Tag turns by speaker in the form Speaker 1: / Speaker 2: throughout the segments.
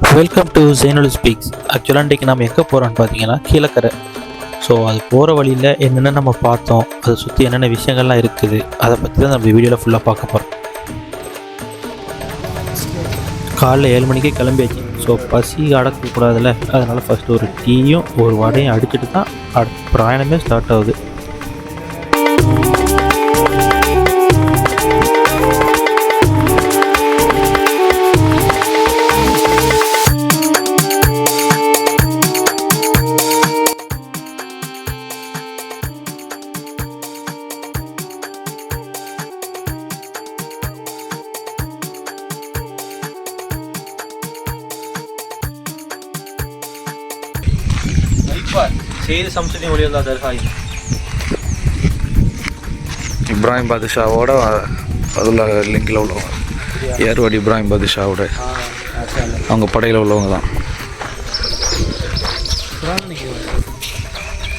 Speaker 1: Welcome to Zainul speaks. ஆக்சுவலாக இன்றைக்கி நம்ம எங்கே போகிறோம்னு பார்த்தீங்கன்னா கீழக்கரை. ஸோ அது போகிற வழியில் என்னென்ன நம்ம பார்த்தோம், அதை சுற்றி என்னென்ன விஷயங்கள்லாம் இருக்குது, அதை பற்றி தான் நம்ம வீடியோவில் ஃபுல்லாக பார்க்க போகிறோம். காலைல 7 மணிக்கே கிளம்பியாச்சு. ஸோ பசி அடக்கக்கூடாதுல்ல, அதனால் ஃபஸ்ட்டு ஒரு டீயும் ஒரு வடையும் அடிச்சுட்டு தான் பிரயாணமே ஸ்டார்ட் ஆகுது. செய்தி சம்சதி மொழியில் தர்காய்
Speaker 2: இப்ராஹிம் பாதுஷாவோட அதில் லிங்கில் உள்ளவங்க, ஏர்வாடி இப்ராஹிம் பாதுஷாவோட அவங்க படையில் உள்ளவங்க தான்.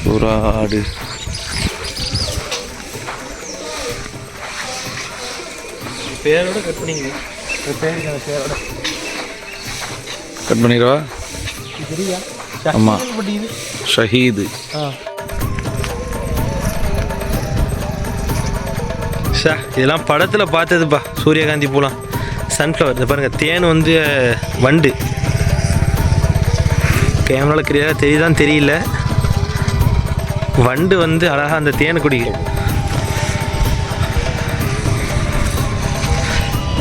Speaker 2: புறாடு
Speaker 1: பேரோட கட் பண்ணிங்க, பேரோட
Speaker 2: கட் பண்ணிடுவா. ஆமாம், ஷஹீது.
Speaker 1: இதெல்லாம் படத்தில் பார்த்ததுப்பா. சூரியகாந்தி பூலாம், சன்ஃப்ளவர். இதை பாருங்கள், தேன் வந்து வண்டு. கேமராவில் கிளியராக தெரியுதான் தெரியல. வண்டு வந்து அழகாக அந்த தேனை குடிக்கும்.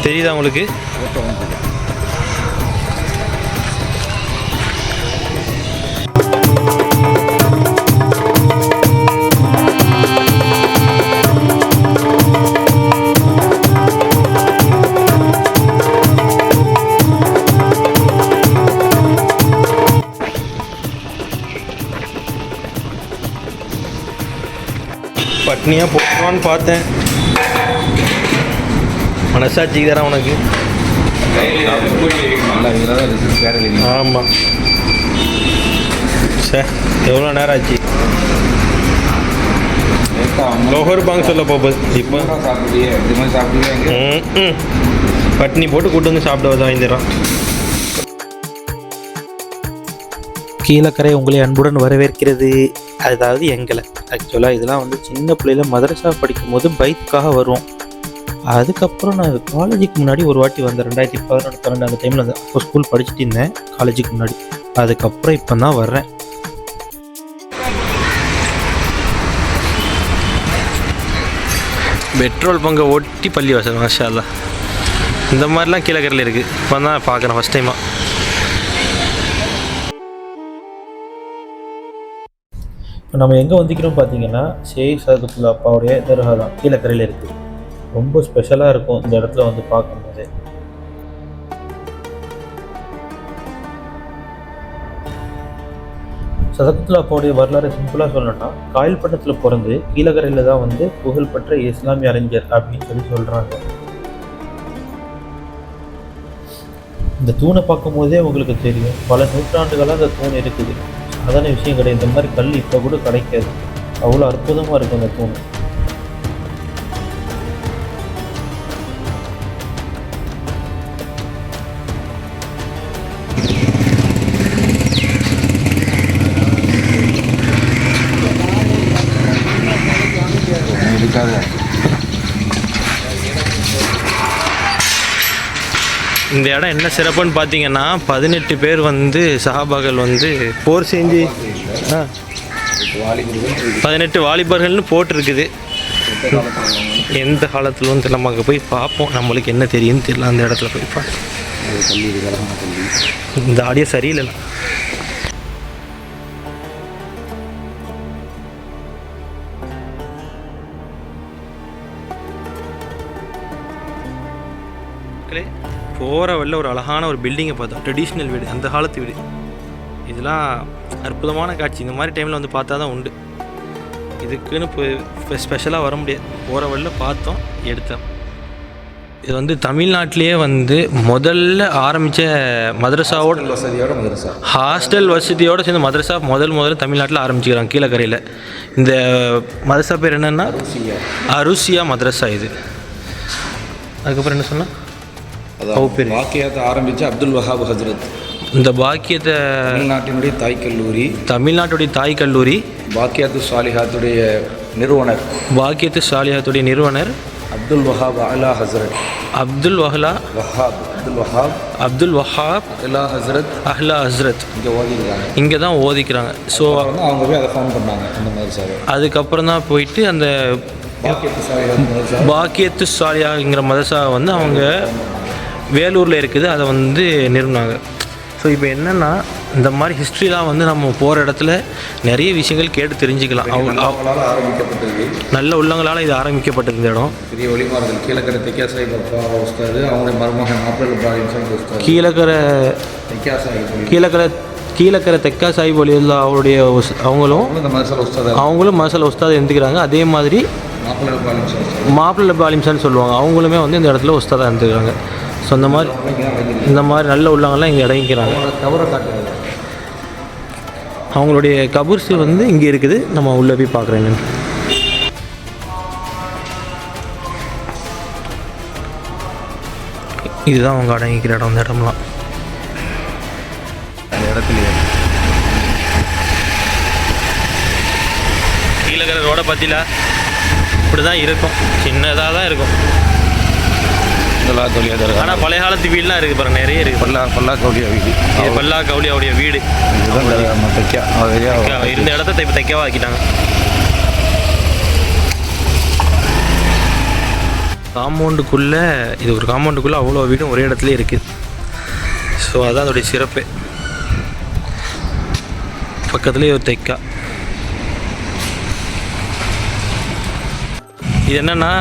Speaker 1: தெரியுதா உங்களுக்கு? பட்னியாக போட்டுருவான்னு பார்த்தேன். மனசாட்சிக்கு தரேன் உனக்கு. ஆமாம் சார், எவ்வளோ நேரம் ஆச்சு? லோகர் பாங்க சொல்ல போகுது. இப்போ பட்னி போட்டு கூட்டு வந்து சாப்பிட வாங்கிடுறான். கீழக்கரை உங்களை அன்புடன் வரவேற்கிறது. அதாவது எங்களை ஆக்சுவலாக இதெல்லாம் வந்து சின்ன பிள்ளையில மதரசா படிக்கும் போது பைக்குக்காக வருவோம். அதுக்கப்புறம் நான் காலேஜுக்கு முன்னாடி ஒரு வாட்டி வந்தேன். 2011-12 அந்த டைமில் வந்து அப்போ ஸ்கூல் படிச்சுட்டு இருந்தேன் காலேஜுக்கு முன்னாடி. அதுக்கப்புறம் இப்போ தான் வர்றேன். பெட்ரோல் பங்கை ஒட்டி பள்ளிவாசல், மாஷா அல்லாஹ். இந்த மாதிரிலாம் கீழக்கரையில் இருக்குது. இப்போ தான் பார்க்குறேன் ஃபஸ்ட் டைமாக. இப்போ நம்ம எங்கே வந்திக்கிறோம் பார்த்தீங்கன்னா ஷேக் சதுக்குல்லா அப்பாவுடைய தர்கா தான் கீழக்கரையில் இருக்குது. ரொம்ப ஸ்பெஷலாக இருக்கும் இந்த இடத்துல வந்து பார்க்கும்போது. சதுக்குல்லா அப்பாவுடைய வரலாறு சிம்பிளாக சொல்லணும்னா, காயல்பட்டினத்தில் பிறந்து கீழக்கரையில் தான் வந்து புகழ்பெற்ற இஸ்லாமிய அறிஞர் அப்படின்னு சொல்கிறாங்க. இந்த தூணை பார்க்கும்போதே உங்களுக்கு தெரியும், பல நூற்றாண்டுகளாக அந்த தூண் இருக்குது. சாதாரண விஷயம் கிடையாது. இந்த மாதிரி கல் இப்போ கூட கிடைக்காது. அவ்வளோ அற்புதமாக இருக்கும் அந்த தூண். இந்த இடம் என்ன சிறப்புன்னு பார்த்தீங்கன்னா, 18 பேர் வந்து சஹாபாக்கள் வந்து போர் செஞ்சு 18 வாலிபர்கள்னு போட்டிருக்குது. எந்த காலத்தில் வந்து நம்ம அங்கே போய் பார்ப்போம். நம்மளுக்கு என்ன தெரியும்னு தெரியல. அந்த இடத்துல போய் பார்ப்போம். இந்த ஆடியோ சரியில்லை. போகிற வழியில் ஒரு அழகான ஒரு பில்டிங்கை பார்த்தோம். ட்ரெடிஷ்னல் வீடு, அந்த காலத்து வீடு. இதெல்லாம் அற்புதமான காட்சி. இந்த மாதிரி டைமில் வந்து பார்த்தா தான் உண்டு. இதுக்குன்னு இப்போ ஸ்பெஷலாக வர முடியாது. போகிற வழியில் பார்த்தோம், எடுத்தோம். இது வந்து தமிழ்நாட்டிலேயே வந்து முதல்ல ஆரம்பித்த மதரசாவோட ஹாஸ்டல் வசதியோடு சேர்ந்து மதரசா முதல்ல தமிழ்நாட்டில் ஆரம்பிச்சுக்கிறாங்க கீழக்கரையில். இந்த மதரசா பேர் என்னென்னா அருசியா மதரசா. இது அதுக்கப்புறம் என்ன சொன்னால்
Speaker 2: வாக்கியத்தை ஆரம்பித்து அப்துல் வஹாப் ஹஜ்ரத்
Speaker 1: இந்த பாக்கியத்தை
Speaker 2: தமிழ்நாட்டினுடைய தாய் கல்லூரி,
Speaker 1: தமிழ்நாட்டுடைய தாய் கல்லூரி,
Speaker 2: பாக்கியத்து சாலிஹாத்துடைய நிறுவனர்,
Speaker 1: பாக்கியத்து சாலிஹாத்துடைய நிறுவனர்
Speaker 2: அப்துல் வஹாப் அலா ஹசரத்,
Speaker 1: அப்துல் வஹாப்
Speaker 2: அலா ஹசரத்
Speaker 1: அஹ்லா ஹஸ்ரத்
Speaker 2: இங்கே ஓதிருக்காங்க.
Speaker 1: இங்கே தான் ஓதிக்கிறாங்க. ஸோ
Speaker 2: அவங்க போய் அதை ஃபவுண்ட் பண்ணாங்க அந்த மதரசாவை.
Speaker 1: அதுக்கப்புறம் தான் போயிட்டு அந்த
Speaker 2: பாக்கியத்து சாலிஹாத் மதரசா
Speaker 1: பாக்கியத்து சாலியாங்கிற மதரசா வந்து அவங்க வேலூரில் இருக்குது, அதை வந்து நிறுவினாங்க. ஸோ இப்போ என்னென்னா இந்த மாதிரி ஹிஸ்ட்ரிலாம் வந்து நம்ம போகிற இடத்துல நிறைய விஷயங்கள் கேட்டு தெரிஞ்சுக்கலாம்.
Speaker 2: அவங்களால் ஆரம்பிக்கப்பட்டது,
Speaker 1: நல்ல உள்ளங்களால் இது ஆரம்பிக்கப்பட்டது. இந்த இடம்
Speaker 2: பெரிய வழிமாறுதல். கீழக்கரை தைக்கா சாஹிப் அப்பா உஸ்தாது, அவங்களுடைய மருமகன் மாப்பிள்ளை இப்ராஹிம் சாஹிப் உஸ்தாது, கீழக்கரை தெக்கா சாஹிப் வழியில் அவருடைய அவங்களும் இந்த மதரசால உஸ்தாது,
Speaker 1: அவங்களும் மதரசால உஸ்தாது இருந்துக்கிறாங்க. அதே மாதிரி மாப்பிள்ளை இப்ராஹிம் சாஹிப் சொல்லுவாங்க, அவங்களுமே வந்து இந்த இடத்துல உஸ்தாதாக இருந்துக்கிறாங்க. ஸோ இந்த மாதிரி நல்ல உள்ளவங்கள்லாம் இங்கே இறங்கிக்கிறாங்க. அவங்களுடைய கபூர்ஸ் வந்து இங்கே இருக்குது. நம்ம உள்ளே போய் பார்க்குறேங்க. இதுதான் அவங்க அடங்கிக்கிற இடம். இந்த இடம்லாம்
Speaker 2: அந்த இடத்துலையே
Speaker 1: கீழே ரோடை பற்றில இப்படி தான் இருக்கும், சின்னதாக தான் இருக்கும். ஆனால் பழைய காலத்து வீடுலாம் இருக்குது பாருங்க, நிறைய இருக்குது.
Speaker 2: பல்லா கவுலியா வீடு,
Speaker 1: இது பல்லா கவுலியாவுடைய வீடு. இருந்த இடத்த இப்போ தைக்கவா ஆக்கிட்டாங்க. காம்பவுண்டுக்குள்ளே இது ஒரு காம்பவுண்டுக்குள்ளே அவ்வளோ வீடும் ஒரே இடத்துல இருக்குது. ஸோ அதான் அதோடைய சிறப்பு. பக்கத்துலேயே ஒரு தைக்கா. இது என்னென்னா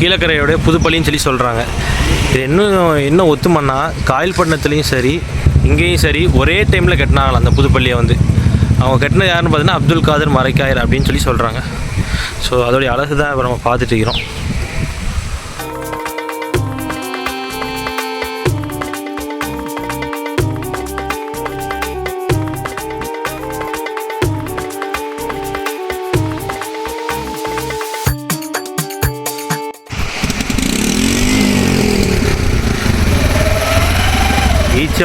Speaker 1: கீழக்கரையோடைய புதுப்பள்ளின்னு சொல்லி சொல்கிறாங்க. இது இன்னும் ஒத்துமன்னா காயல்பட்டினத்துலேயும் சரி இங்கேயும் சரி ஒரே டைமில் கட்டினாங்களாம் அந்த புதுப்பள்ளியை வந்து. அவங்க கட்டினது யாருன்னு பார்த்தீங்கன்னா அப்துல் காதர் மரைக்காயர் அப்படின்னு சொல்லி சொல்கிறாங்க. ஸோ அதோடைய அழகு தான் இப்போ நம்ம பார்த்துட்டு இருக்கிறோம். ஈச்ச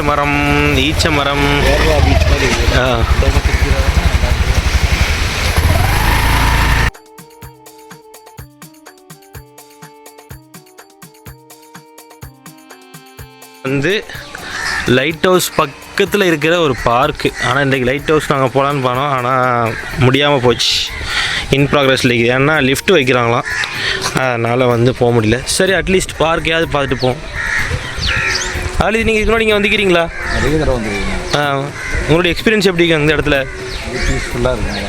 Speaker 1: மரம் வந்து லைட் ஹவுஸ் பக்கத்தில் இருக்கிற ஒரு பார்க்கு. ஆனால் இன்றைக்கி லைட் ஹவுஸ் நாங்கள் போகலான்னு போனோம், ஆனால் முடியாமல் போச்சு. இன் ப்ராக்ரஸில் இருக்குது. ஏன்னா லிஃப்ட் வைக்கிறாங்களாம், அதனால் வந்து போக முடியல. சரி அட்லீஸ்ட் பார்க்கையாவது பார்த்துட்டு போவோம். ஆலி நீங்கள் இதுக்கு நீங்கள் வந்துக்கிறீங்களா?
Speaker 2: நிறைய தடவை வந்துருக்கீங்க.
Speaker 1: உங்களுடைய எக்ஸ்பீரியன்ஸ் எப்படி இருக்குது அந்த இடத்துல?
Speaker 2: பீஸ்ஃபுல்லாக இருக்குங்க.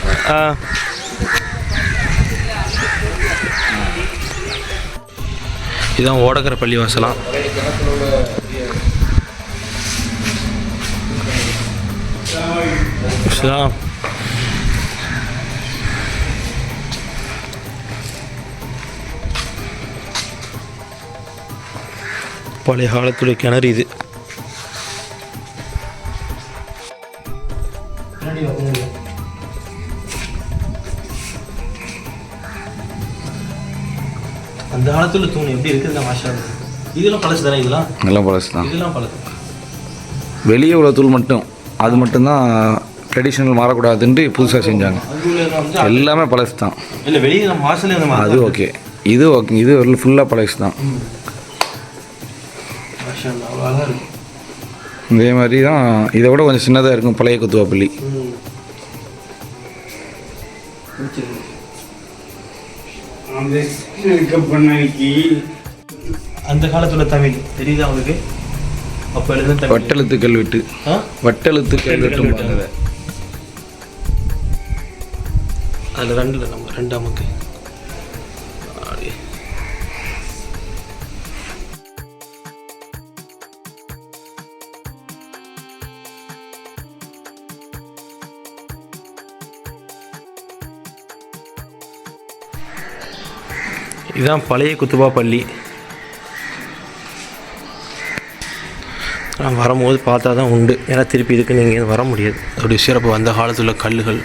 Speaker 1: இதுதான் ஓடக்கரை பள்ளி வாசலாம். பழைய காலத்துடைய கிணறு இது. அந்த காலத்தில் தூண் எப்படி இருக்குது மாஷா. இதெல்லாம் பழசு தானே? இதெல்லாம்
Speaker 2: பழசு தான்.
Speaker 1: இதெல்லாம் பழசு.
Speaker 2: வெளியே உள்ள தூள் மட்டும், அது மட்டும்தான் ட்ரெடிஷ்னல் மாறக்கூடாதுன்ட்டு புதுசாக செஞ்சாங்க. எல்லாமே பழசு தான்.
Speaker 1: இல்லை வெளியே நம்ம வாசல்
Speaker 2: அது ஓகே, இது ஓகே, இது ஃபுல்லாக பழசு தான். இதே மாதிரி தான், இதை விட கொஞ்சம் சின்னதாக இருக்கும் பழைய குத்துவாப்பள்ளி.
Speaker 1: அந்த காலத்தில் தமிழ் தெரியுதா அவங்களுக்கு? அப்போ எழுத
Speaker 2: வட்டெழுத்து கல்வெட்டு, வட்டெழுத்து கல்வெட்டு.
Speaker 1: அதில் ரெண்டாமுக்கு இதுதான் பழைய குத்துபா பள்ளி. நான் வரும்போது பார்த்தா தான் உண்டு, ஏன்னா திருப்பி இதுக்கு நீங்கள் வர முடியாது. அதோடைய சிறப்பு அந்த காலத்தில் உள்ள கல்லுகள்.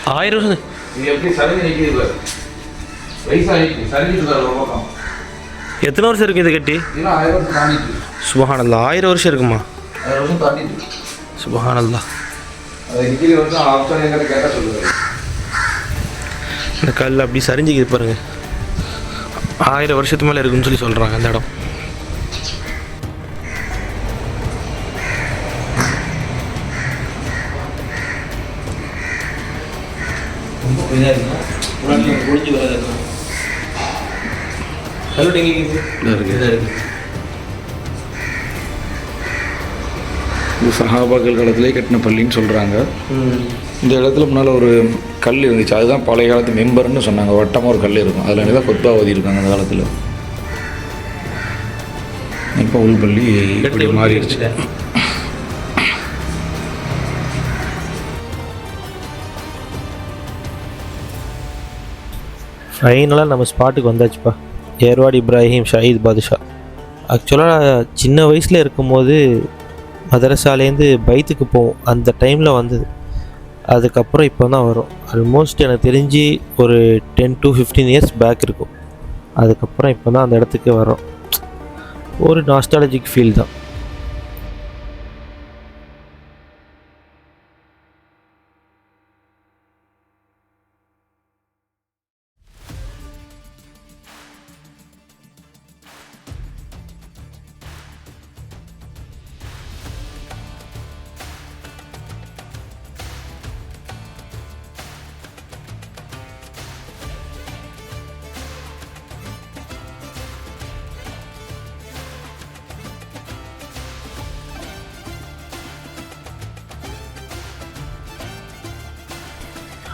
Speaker 1: 1000 வருஷம்.
Speaker 2: இது எப்படி சரிஞ்சு நிற்கிது பாரு, வயசாகிட்டு சரிஞ்சிட்டு பாரு ஒரு பக்கம்.
Speaker 1: எத்தனை வருஷம் இருக்குது இது கட்டி?
Speaker 2: இதெல்லாம் 1000 வருஷம் தாண்டிட்டு.
Speaker 1: சுபஹானல்லா, 1000 வருஷம் இருக்குமா?
Speaker 2: 1000 வருஷம் தாண்டிட்டு.
Speaker 1: சுபஹானல்லா.
Speaker 2: அது டிகிரி வந்து ஆப்ஷன் எங்கிட்ட கேட்டால் சொல்லுவார்.
Speaker 1: இந்த கல் அப்படி சரிஞ்சிக்கிது பாருங்க. 1000 வருஷத்துக்கு மேலே இருக்குன்னு சொல்லி சொல்கிறாங்க அந்த இடம்.
Speaker 2: ரொம்ப இதாக இருக்கும். ஒழிஞ்சு வராது. கல்லு எங்கே இருக்குது? இது சஹாபாக்கள் காலத்திலே கட்டின பள்ளின்னு சொல்கிறாங்க. இந்த இடத்துல முன்னால் ஒரு கல் இருந்துச்சு, அதுதான் பழைய காலத்து மெம்பர்னு சொன்னாங்க. வட்டமாக ஒரு கல் இருக்கும், அதில் தான் கொத்பா ஓதி இருக்காங்க அந்த காலத்தில். இப்போ உள்பள்ளி இப்படி மாறிடுச்சு.
Speaker 1: ஃபைனலாக நம்ம ஸ்பாட்டுக்கு வந்தாச்சுப்பா. ஏர்வாடி இப்ராஹிம் ஷஹீத் பாதுஷா. ஆக்சுவலாக சின்ன வயசில் இருக்கும்போது மதரசாலேருந்து பைத்துக்கு போவோம், அந்த டைமில் வந்தது. அதுக்கப்புறம் இப்போ தான் வரும். ஆல்மோஸ்ட் எனக்கு தெரிஞ்சு ஒரு 10 to 15 இயர்ஸ் பேக் இருக்கும். அதுக்கப்புறம் இப்போ தான் அந்த இடத்துக்கு வரோம். ஒரு நாஸ்டாலஜிக் ஃபீல் தான்.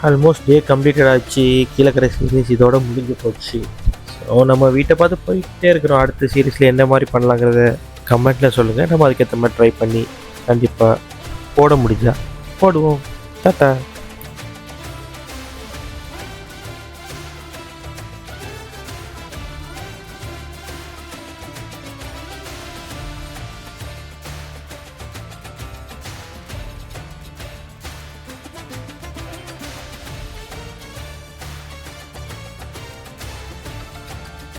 Speaker 1: ஆல்மோஸ்ட் டே கம்ப்ளீட்டட் ஆச்சு. கீழக்கரை சீரீஸ் இதோட முடிஞ்சு போச்சு. ஸோ நம்ம வீட்டை பார்த்து போயிட்டே இருக்கிறோம். அடுத்த சீரீஸில் என்ன மாதிரி பண்ணலாங்கிறத கமெண்ட்டில் சொல்லுங்கள். நம்ம அதுக்கேற்ற மாதிரி ட்ரை பண்ணி கண்டிப்பாக போட முடிஞ்சா போடுவோம். டாட்டா.